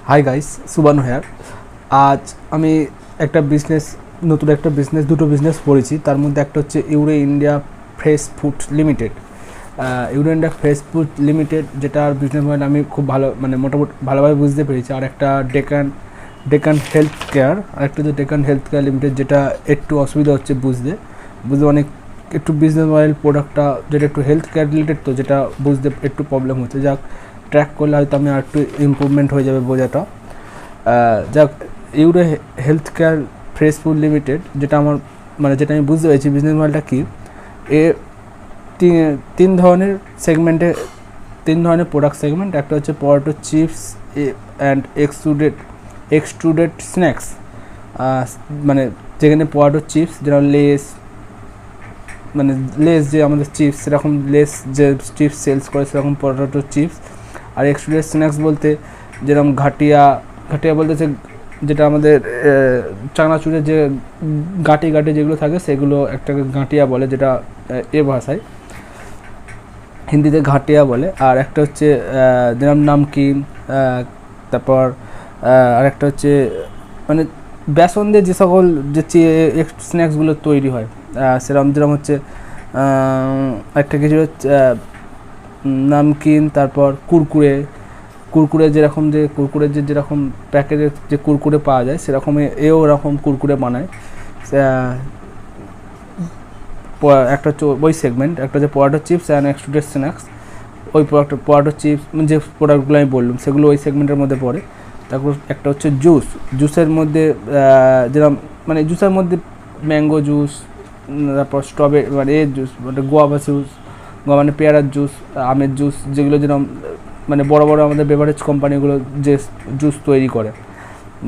Hi guys, সুবানু hair. আজ আমি নতুন একটা বিজনেস দুটো বিজনেস করেছি। তার মধ্যে একটা হচ্ছে euro India fresh food limited. Euro India fresh food limited, যেটার বিজনেস মডেল আমি খুব মোটামুটি ভালোভাবে বুঝতে পেরেছি। আর একটা ডেকান হেলথ কেয়ার, আর একটা হচ্ছে ডেকান হেলথ কেয়ার লিমিটেড, যেটা একটু অসুবিধা হচ্ছে বুঝতে অনেক একটু বিজনেস মডেল প্রোডাক্টটা যেটা একটু হেলথ কেয়ার রিলেটেড, তো যেটা বুঝতে একটু প্রবলেম হচ্ছে। যাক, ট্র্যাক করলে হয়তো আমি আর একটু ইমপ্রুভমেন্ট হয়ে যাবে বোঝাটা। যাক, euro health care fresh food limited, যেটা আমি বুঝতে পেরেছি বিজনেস মডেলটা কী। এ তিন ধরনের প্রোডাক্ট সেগমেন্ট। একটা হচ্ছে potato chips and extruded snacks, মানে যেখানে পটেটো চিপস, যেটা লেস যে আমাদের চিপস, সেরকম লেস যে চিপস সেলস করে সেরকম পটেটো চিপস। আর এক্সট্রুডেড স্ন্যাক্স বলতে যেরকম ঘাটিয়া বলতেছে, যেটা আমাদের চানাচুরের যে গাঁটি যেগুলো থাকে সেগুলো একটাকে গাঁটিয়া বলে, যেটা ভাষায় হিন্দিতে ঘাটিয়া বলে। আর একটা হচ্ছে যেরকম নামকিন, তারপর আরেকটা হচ্ছে মানে বেসন দিয়ে যে সকল যে স্ন্যাক্সগুলো তৈরি হয়, যেরকম হচ্ছে একটা কিছু নামকিন, তারপর কুরকুরে যেরকম প্যাকেটের যে কুরকুরে পাওয়া যায়, সেরকম ওরকম কুরকুরে বানায়। একটা হচ্ছে ওই সেগমেন্ট, একটা হচ্ছে potato chips and extruded snacks. ওই পটেটো চিপস যে প্রোডাক্টগুলো আমি বললাম সেগুলো ওই সেগমেন্টের মধ্যে পড়ে। তারপর একটা হচ্ছে জুসের মধ্যে যেরকম জুসের মধ্যে ম্যাঙ্গো জুস, তারপর স্ট্রবেরি জুস, গোয়াভা জুস, পেয়ারার জুস, আমের জুস, যেগুলো যেরকম বড় বড় আমাদের বেভারেজ কোম্পানিগুলো যে জুস তৈরি করে,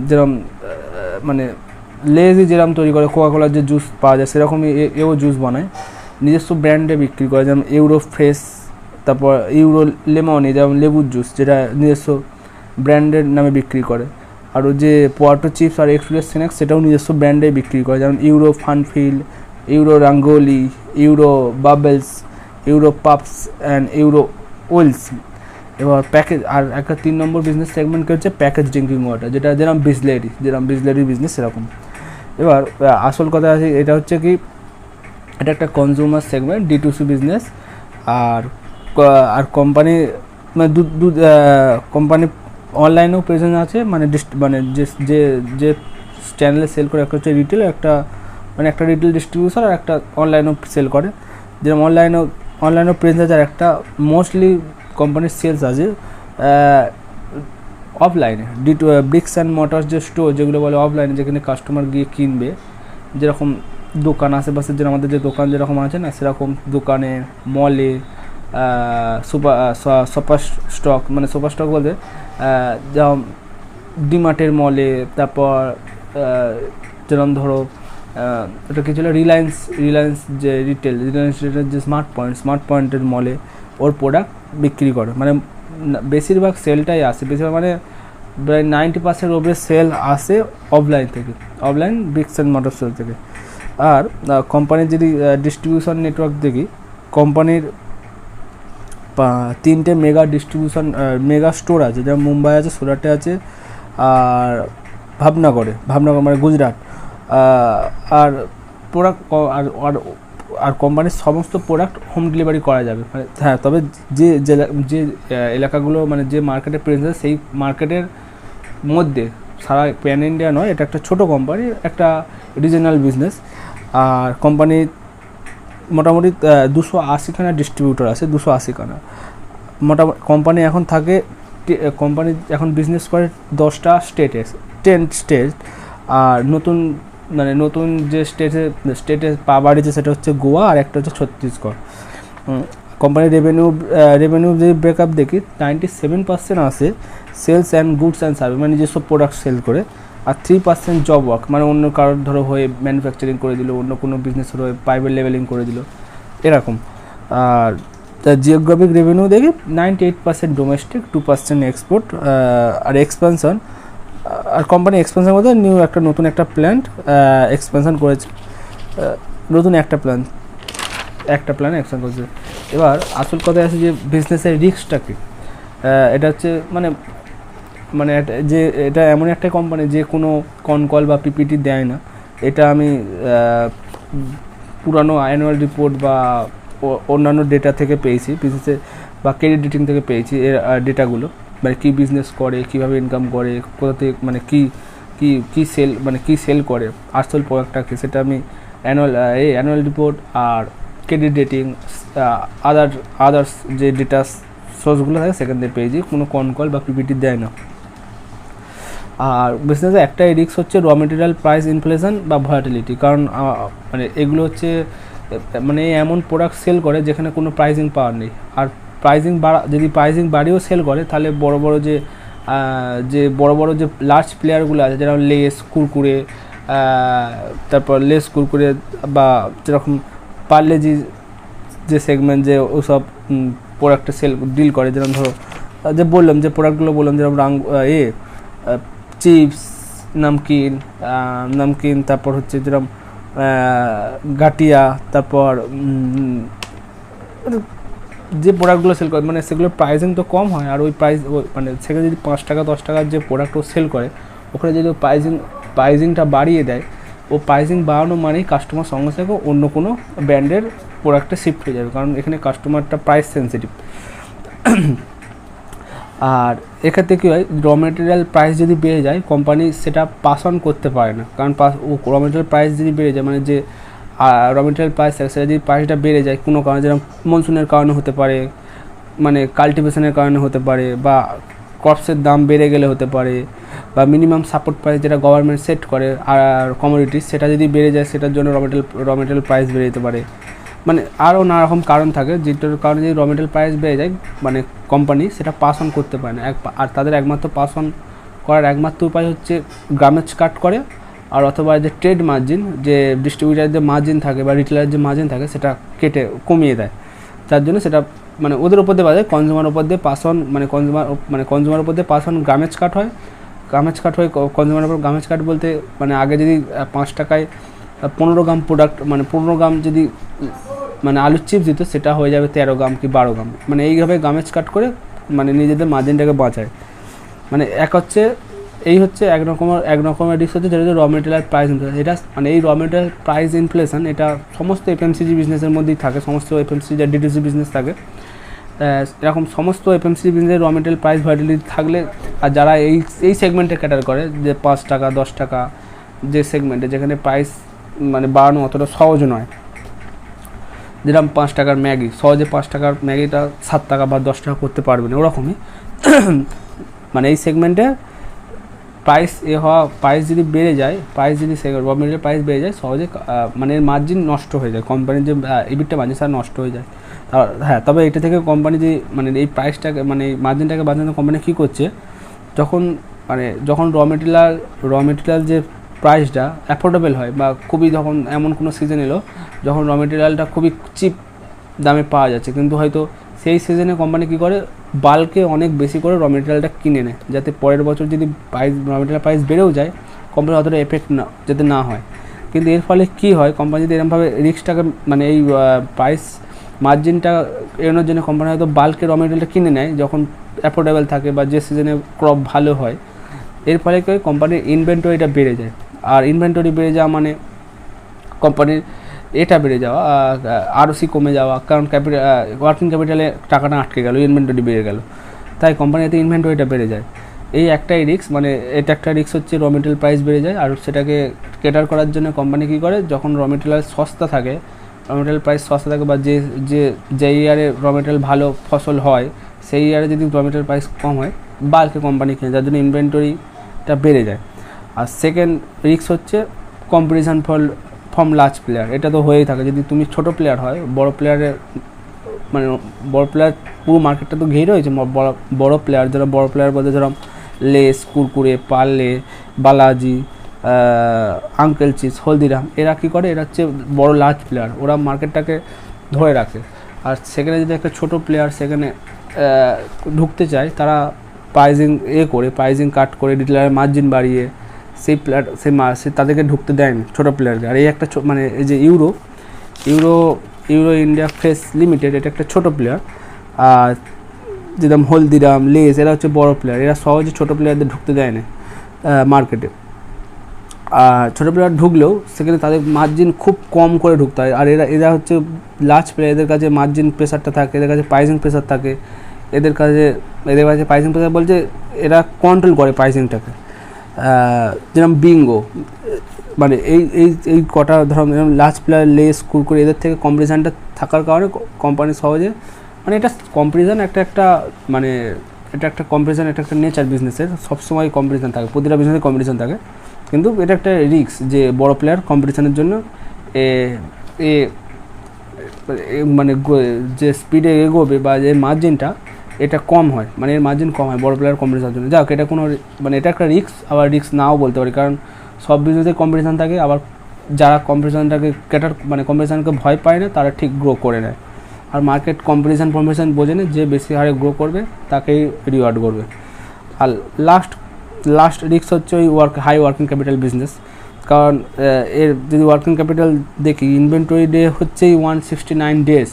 যেরকম লেজই যেরকম তৈরি করে, কোকাকোলার যে জুস পাওয়া যায় সেরকমই এও জুস বানায়, নিজস্ব ব্র্যান্ডে বিক্রি করে। যেমন ইউরো ফ্রেশ, তারপর ইউরো লেমন, যেমন লেবুর জুস, যেটা নিজস্ব ব্র্যান্ডের নামে বিক্রি করে। আর যে পটেটো চিপস আর এক্সট্রুডেড স্ন্যাক্স, সেটাও নিজস্ব ব্র্যান্ডে বিক্রি করে, যেমন Euro Funfill, Euro Rangoli, Euro Bubbles, Euro Pops and Euro Wheels. এবার প্যাকেজ, আর একটা 3 নম্বর বিজনেস সেগমেন্টকে হচ্ছে প্যাকেজ ড্রিঙ্কিং ওয়াটার, যেটা যেরকম বিসলেরি বিজনেস সেরকম। এবার আসল কথা আছে, এটা হচ্ছে কি, এটা একটা কনজিউমার সেগমেন্ট, D2C বিজনেস। আর কোম্পানি কোম্পানি অনলাইনেও প্রেজেন্স আছে, যে চ্যানেলে সেল করে, একটা হচ্ছে রিটেল, একটা রিটেল ডিস্ট্রিবিউশন, আর একটা অনলাইনেও সেল করে। যেরকম অনলাইনেও প্রেজেন্স আছে, আর একটা মোস্টলি কোম্পানির সেলস আছে অফলাইনে, ব্রিক্স অ্যান্ড মর্টার্স যে স্টোর যেগুলো বলে অফলাইনে, যেখানে কাস্টমার গিয়ে কিনবে। যেরকম দোকান আশেপাশে যে আমাদের যে দোকান যেরকম আছে না, সেরকম দোকানে, মলে, সুপার স্টক বলতে যেমন ডিমার্টের মলে, তারপর যেরকম ধরো এটা কি ছিল, রিলায়েন্স যে রিলায়েন্সের যে স্মার্ট পয়েন্টের মলে ওর প্রোডাক্ট বিক্রি করে। বেশিরভাগ সেলটাই আসে, প্রায় 90% ওপরে সেল আসে offline bricks and mortar sale থেকে। আর কোম্পানির যদি ডিস্ট্রিবিউশন নেটওয়ার্ক দেখি, কোম্পানির 3টে মেগা স্টোর আছে, যেমন মুম্বাই আছে, সুরাটে আছে, আর ভাবনগর গুজরাট। আর প্রোডাক্ট আর কোম্পানির সমস্ত প্রোডাক্ট হোম ডেলিভারি করা যাবে। হ্যাঁ, তবে যে এলাকাগুলো যে মার্কেটে প্রেজেন্স আছে, সেই মার্কেটের মধ্যে, সারা প্যান ইন্ডিয়া নয়, এটা একটা ছোটো কোম্পানি, একটা রিজনাল বিজনেস। আর কোম্পানির মোটামুটি 280খানা ডিস্ট্রিবিউটর আছে, 280খানা। কোম্পানি এখন বিজনেস করে 10টা স্টেটে, 10 স্টেট। আর নতুন যে স্টেটে পা বাড়িয়েছে সেটা হচ্ছে গোয়া, আর একটা হচ্ছে ছত্তিশগড়। কোম্পানির রেভিনিউ যদি ব্রেকআপ দেখি, 97% আসে sales and goods and service, যেসব প্রোডাক্ট সেল করে। আর 3% জব ওয়ার্ক, অন্য কারোর ধরো হয়ে ম্যানুফ্যাকচারিং করে দিল, অন্য কোনো বিজনেসের হয়ে প্রাইভেট লেভেলিং করে দিল, এরকম। আর জিওগ্রাফিক রেভিনিউ দেখি 98% ডোমেস্টিক, 2% এক্সপোর্ট। আর এক্সপানশন, আর কোম্পানি এক্সপেনশন বলতে নতুন একটা প্ল্যান্ট এক্সপেনশন করেছে, নতুন একটা প্ল্যান এক্সপেনশন করেছে। এবার আসল কথা আছে যে বিজনেসের রিস্কটা কি, এটা হচ্ছে মানে যে এটা এমন একটা কোম্পানি যে কোনো কনকল বা পিপিটি দেয় না। এটা আমি পুরানো অ্যানুয়াল রিপোর্ট বা অন্যান্য ডেটা থেকে পেয়েছি, বিজনেসে বা ক্রেডিট রেটিং থেকে পেয়েছি এর ডেটাগুলো, মানে কী বিজনেস করে, কীভাবে ইনকাম করে, কোথা থেকে মানে কী সেল মানে কী সেল করে, আসল প্রোডাক্টটা কী, সেটা আমি অ্যানুয়াল রিপোর্ট আর ক্রেডিট রেটিং আদার্স যে ডেটা সোর্সগুলো থাকে সেখান থেকে পেয়েছি, কোনো কনকল বা পিপিটি দেয় না। আর বিজনেসে একটাই রিস্ক হচ্ছে র মেটেরিয়াল প্রাইস ইনফ্লেশন বা ভলাটিলিটি, কারণ মানে এগুলো হচ্ছে মানে এমন প্রোডাক্ট সেল করে যেখানে কোনো প্রাইসিং পাওয়ার নেই। আর যদি প্রাইসিং বাড়িয়েও সেল করে তাহলে বড় বড় যে লার্জ প্লেয়ারগুলো আছে, যেরকম লেস কুরকুরে, তারপর লেস কুরকুরে বা যেরকম পার্লেজি যে সেগমেন্ট যে ওসব প্রোডাক্টে ডিল করে, যেরকম ধরো যে বললাম যে প্রোডাক্টগুলো বললাম, যেরকম চিপস, নামকিন, তারপর হচ্ছে যেরকম গাটিয়া, তারপর যে প্রোডাক্টগুলো সেল করে মানে সেগুলোর প্রাইসিং তো কম হয়, আর ওই প্রাইস মানে সেখানে যদি 5 টাকা 10 টাকার যে প্রোডাক্টও সেল করে, ওখানে যদি প্রাইসিংটা বাড়িয়ে দেয়, ও প্রাইসিং বাড়ানো মানেই কাস্টমার সঙ্গে সঙ্গে অন্য কোনো ব্র্যান্ডের প্রোডাক্টে শিফট হয়ে যাবে, কারণ এখানে কাস্টমারটা প্রাইস সেন্সিটিভ। আর এক্ষেত্রে কী হয়, র মেটেরিয়াল প্রাইস যদি বেড়ে যায় কোম্পানি সেটা পাস অন করতে পারে না, কারণ র মেটেরিয়াল প্রাইস যদি বেড়ে যায়, মানে যে র মেটেরিয়াল প্রাইস সেটা যদি প্রাইসটা বেড়ে যায় কোনো কারণে, যেরকম মনসুনের কারণে হতে পারে, মানে কাল্টিভেশনের কারণে হতে পারে, বা ক্রপসের দাম বেড়ে গেলে হতে পারে, বা মিনিমাম সাপোর্ট প্রাইস যেটা গভর্নমেন্ট সেট করে আর কমোডিটিস সেটা যদি বেড়ে যায়, সেটার জন্য র মেটেরিয়াল প্রাইস বেড়ে যেতে পারে। মানে আরও নানা রকম কারণ থাকে, যেটার কারণে যদি র মেটেরিয়াল প্রাইস বেড়ে যায়, মানে কোম্পানি সেটা পাস অন করতে পারে না। আর তাদের একমাত্র পাস অন করার একমাত্র উপায় হচ্ছে গ্রামেজ কাট করে, আর অথবা যে ট্রেড মার্জিন, যে ডিস্ট্রিবিউটারের যে মার্জিন থাকে বা রিটেলারের যে মার্জিন থাকে, সেটা কমিয়ে দেয়। তার জন্য সেটা মানে ওদের উপর দিয়ে বাজে, কনজিউমার উপর দিয়ে পাস অন, কনজিউমার উপর দিয়ে পাস অন গ্রামেজ কাট হয়। কনজিউমার উপর গ্রামেজ কাট বলতে মানে আগে যদি 5 টাকায় 15 গ্রাম প্রোডাক্ট, মানে 15 গ্রাম যদি মানে আলুর চিপস দিত, সেটা হয়ে যাবে 13 গ্রাম কি 12 গ্রাম, মানে এইভাবে গ্রামেজ কাট করে মানে নিজেদের মার্জিনটাকে বাঁচায়। মানে এই হচ্ছে এক রকমের রিস্ক হচ্ছে, যেটা র মেটেরিয়াল প্রাইস ইনফ্লেশন। এটা মানে এই র মেটেরিয়াল প্রাইস ইনফ্লেশন এটা সমস্ত এফএমসিজি বিজনেসের মধ্যেই থাকে, সমস্ত এফএমসিজি আর ডিটিসি বিজনেস থাকে, এরকম সমস্ত এফএমসিজি বিজনেসের র মেটেরিয়াল প্রাইস ভ্যালিডিটি থাকলে, আর যারা এই সেগমেন্টে ক্যাটার করে, যে 5 টাকা 10 টাকা যে সেগমেন্টে, যেখানে প্রাইস মানে বাড়ানো অতটা সহজ নয়, যেরকম 5 টাকার ম্যাগি, সহজে 5 টাকার ম্যাগিটা 7 টাকা বা 10 টাকা করতে পারবে না, ওরকমই মানে এই সেগমেন্টে প্রাইস যদি বেড়ে যায়, র মেটেরিয়াল প্রাইস বেড়ে যায়, সহজে মানে এর মার্জিন নষ্ট হয়ে যায়, কোম্পানির যে ইবিটটা মার্জিন সেটা নষ্ট হয়ে যায়। হ্যাঁ, তবে এটা থেকে কোম্পানি যে মানে এই প্রাইসটাকে মানে এই মার্জিনটাকে বাঁচানোর কোম্পানি কী করছে, যখন র মেটেরিয়াল যে প্রাইসটা অ্যাফোর্ডেবল হয়, বা খুবই যখন এমন কোনো সিজন এলো যখন র মেটেরিয়ালটা খুবই চিপ দামে পাওয়া যাচ্ছে, কিন্তু হয়তো সেই সিজনে কোম্পানি কী করে, বাল্কে অনেক বেশি করে র মেটেরিয়ালটা কিনে নেয়, যাতে পরের বছর যদি র মেটেরিয়াল প্রাইস বেড়েও যায়, কোম্পানির অতটা এফেক্ট যাতে না হয়। কিন্তু এর ফলে কী হয়, কোম্পানি যদি এরকমভাবে রিস্কটাকে মানে এই প্রাইস মার্জিনটা এড়ানোর জন্য কোম্পানি হয়তো বাল্কে র মেটেরিয়ালটা কিনে নেয় যখন অ্যাফোর্ডেবল থাকে বা যে সিজনে ক্রপ ভালো হয়, এর ফলে কী হয়, কোম্পানির ইনভেন্টরিটা বেড়ে যায়। আর ইনভেন্টরি বেড়ে যাওয়া মানে কোম্পানির এটা বেড়ে যাওয়া, আরওসি কমে যাওয়া, কারণ ওয়ার্কিং ক্যাপিটালে টাকাটা আটকে গেল, ইনভেন্টরি বেড়ে গেল, তাই কোম্পানিতে ইনভেন্টরিটা বেড়ে যায়। এই একটাই রিস্ক, মানে এটা একটা রিস্ক হচ্ছে র মেটেরিয়াল প্রাইস বেড়ে যায়। আর সেটাকে ক্যাটার করার জন্য কোম্পানি কী করে, যখন র মেটেরিয়াল সস্তা থাকে, বা যে ইয়ারে র মেটেরিয়াল ভালো ফসল হয়, সেই ইয়ারে যদি র মেটেরিয়াল প্রাইস কম হয়, বাল্কে কোম্পানি কিনে, যার জন্য ইনভেন্টরিটা বেড়ে যায়। আর সেকেন্ড রিস্ক হচ্ছে কম্পিটিশান ফ্রম লার্জ প্লেয়ার। এটা তো হয়েই থাকে, যদি তুমি ছোটো প্লেয়ার হয়, বড় প্লেয়ার পুরো মার্কেটটা তো ঘিরে রয়েছে বড় প্লেয়ার, যারা বড় প্লেয়ার বলতে যেরকম Lay's, Kurkure, Parle, Balaji, Uncle Chipps, Haldiram, এরা কী করে, এরা হচ্ছে বড় লার্জ প্লেয়ার, ওরা মার্কেটটাকে ধরে রাখে। আর সেখানে যদি একটা ছোটো প্লেয়ার সেখানে ঢুকতে চায়, তারা প্রাইজিং কাট করে ডিটেলারের মার্জিন বাড়িয়ে সেই প্লেয়ার তাদেরকে ঢুকতে দেয় না, ছোটো প্লেয়ারকে। আর এই একটা মানে এই যে ইউরো ইন্ডিয়া ফ্রেশ লিমিটেড, এটা একটা ছোটো প্লেয়ার, আর যেরকম হলদিরাম, লেস, এরা হচ্ছে বড় প্লেয়ার, এরা সহজে ছোটো প্লেয়ারদের ঢুকতে দেয় না মার্কেটে। আর ছোটো প্লেয়ার ঢুকলেও সেখানে তাদের মার্জিন খুব কম করে ঢুকতে হয়। আর এরা হচ্ছে লার্জ প্লেয়ার, এদের কাছে মার্জিন প্রেশারটা থাকে, এদের কাছে প্রাইসিং প্রেশার থাকে, এদের কাছে প্রাইসিং প্রেশার বলছে এরা কন্ট্রোল করে প্রাইসিংটাকে। যেরকম বিঙ্গো, মানে এই কটা ধরো লার্জ প্লেয়ার, লেস, কুরকুরে, এদের থেকে কম্পিটিশানটা থাকার কারণে কোম্পানি সহজে, মানে এটা কম্পিটিশান একটা মানে এটা একটা কম্পিটিশান, একটা নেচার বিজনেসের, সবসময় কম্পিটিশান থাকে, প্রতিটা বিজনেসে কম্পিটিশান থাকে। কিন্তু এটা একটা রিস্ক যে বড় প্লেয়ার কম্পিটিশানের জন্য মানে যে স্পিডে এগোবে বা যে মার্জিনটা এটা কম হয়, মানে এর মার্জিন কম হয় বড় প্লেয়ার কম্পিটিশানের জন্য। যাক, এটা কোনো মানে এটা একটা রিস্ক, আবার রিস্ক নাও বলতে পারি, কারণ সব বিজনেসে কম্পিটিশান থাকে। আবার যারা কম্পিটিশানটাকে মানে কম্পিটিশানকে ভয় পায় না, তারা ঠিক গ্রো করে নেয়। আর মার্কেট কম্পিটিশান বোঝে না, যে বেশি হারে গ্রো করবে তাকেই রিওয়ার্ড করবে। আর লাস্ট রিস্ক হচ্ছে ওই হাই ওয়ার্কিং ক্যাপিটাল বিজনেস। কারণ এর যদি ওয়ার্কিং ক্যাপিটাল দেখি, ইনভেন্টরি ডে হচ্ছেই 169 ডেজ,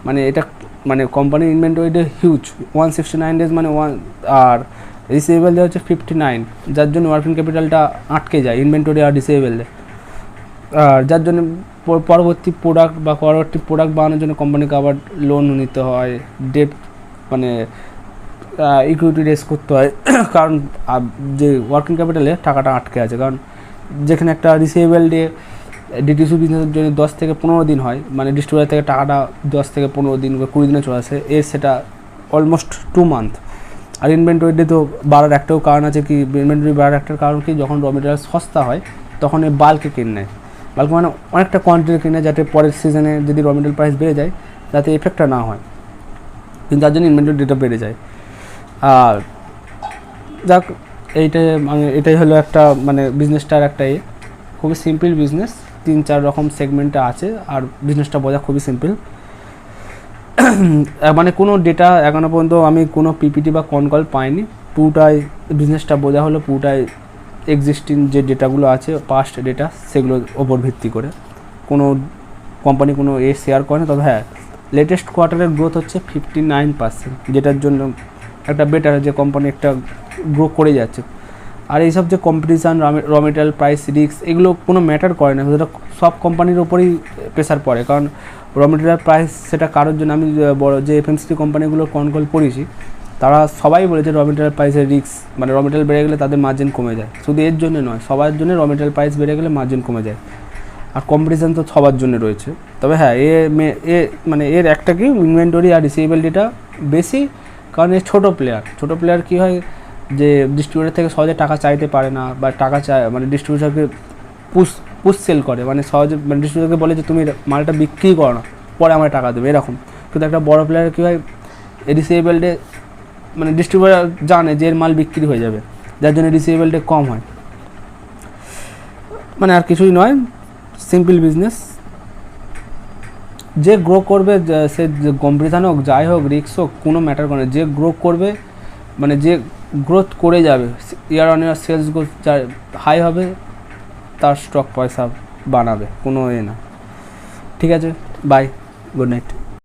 মানে এটা মানে কোম্পানির ইনভেন্টরি ডে হিউজ, 169 ডেজ মানে আর রিসিভেবল ডে হচ্ছে 59, যার জন্য ওয়ার্কিং ক্যাপিটালটা আটকে যায় ইনভেন্টরি আর রিসিভেবল ডে। আর যার জন্য পরবর্তী প্রোডাক্ট বানানোর জন্য কোম্পানিকে আবার লোন নিতে হয়, ডেট মানে ইকুইটি রেজ করতে হয়, কারণ যে ওয়ার্কিং ক্যাপিটালে টাকাটা আটকে আছে। কারণ যেখানে একটা রিসিভেবল ডে ডিটিসি বিজনেসের জন্য 10 থেকে 15 দিন হয়, মানে ডিস্ট্রিবিউটার থেকে টাকাটা 10 থেকে 15 দিন বা 20 দিনে চলে আসে, সেটা অলমোস্ট 2 মান্থ। আর ইনভেন্টরি ডে তো বাড়ার একটাও কারণ আছে কি, ইনভেন্টরি বাড়ার একটা কারণ কি, যখন র মেটেরিয়াল সস্তা হয় তখন এই বাল্কে কিনে নেয়, বাল্ক মানে অনেকটা কোয়ান্টিটি কিনে, যাতে পরের সিজনে যদি র মেটেরিয়াল প্রাইস বেড়ে যায় যাতে এফেক্টটা না হয়, কিন্তু তার জন্য ইনভেন্টরি ডেটা বেড়ে যায়। আর যাক, এটাই হলো একটা মানে বিজনেসটার একটা খুবই সিম্পল বিজনেস, 3-4 রকম সেগমেন্টে আছে, আর বিজনেসটা বোঝা খুবই সিম্পল। মানে কোনো ডেটা এখনো পর্যন্ত আমি কোনো পিপিটি বা কল পাইনি, পুরোটাই বিজনেসটা বোঝা হলো পুরোটাই এক্সিস্টিং যে ডেটাগুলো আছে, পাস্ট ডেটা, সেগুলোর ওপর ভিত্তি করে। কোনো কোম্পানি কোনো শেয়ার করে না, তবে হ্যাঁ লেটেস্ট কোয়ার্টারের গ্রোথ হচ্ছে 59%, যেটার জন্য একটা বেটার, যে কোম্পানি একটা গ্রো করে যাচ্ছে। আর এইসব যে কম্পিটিশান, র মেটেরিয়াল প্রাইস রিস্ক, এগুলো কোনো ম্যাটার করে না, সেটা সব কোম্পানির ওপরেই প্রেশার পড়ে। কারণ র মেটেরিয়াল প্রাইস সেটা কারোর জন্য, আমি বড় যে এফএমসি কোম্পানিগুলোর কল পড়েছি, তারা সবাই বলেছে র মেটেরিয়াল প্রাইসের রিস্ক, মানে র মেটেরিয়াল বেড়ে গেলে তাদের মার্জিন কমে যায়। শুধু এর জন্য নয়, সবার জন্য র মেটেরিয়াল প্রাইস বেড়ে গেলে মার্জিন কমে যায়। আর কম্পিটিশান তো সবার জন্য রয়েছে। তবে হ্যাঁ, মানে এর একটা কি, ইনভেন্টরি আর রিসিভেবল ডেটা বেশি, কারণ এর ছোটো প্লেয়ার কী হয়, যে ডিস্ট্রিবিউটার থেকে সহজে টাকা চাইতে পারে না, বা টাকা চায় মানে ডিস্ট্রিবিউটারকে পুশ সেল করে, মানে সহজে মানে ডিস্ট্রিবিউটারকে বলে যে তুমি মালটা বিক্রি করো না, পরে আমার টাকা দেবে, এরকম। কিন্তু একটা বড় প্লেয়ার কী হয়, রিসিভেবল ডে মানে ডিস্ট্রিবিউটার জানে যে এর মাল বিক্রি হয়ে যাবে, যার জন্য রিসিভেবল ডে কম হয়। মানে আর কিছুই নয়, সিম্পল বিজনেস। যে গ্রো করবে, সে কম্পিটিশান হোক, যাই হোক, রিস্ক হোক, কোনো ম্যাটার করে না, যে গ্রো করবে মানে যে গ্রোথ করে যাবে, year on year sales growth high হবে, তার স্টক পয়সা বানাবে, কোনো না। ঠিক আছে, বাই, গুড নাইট।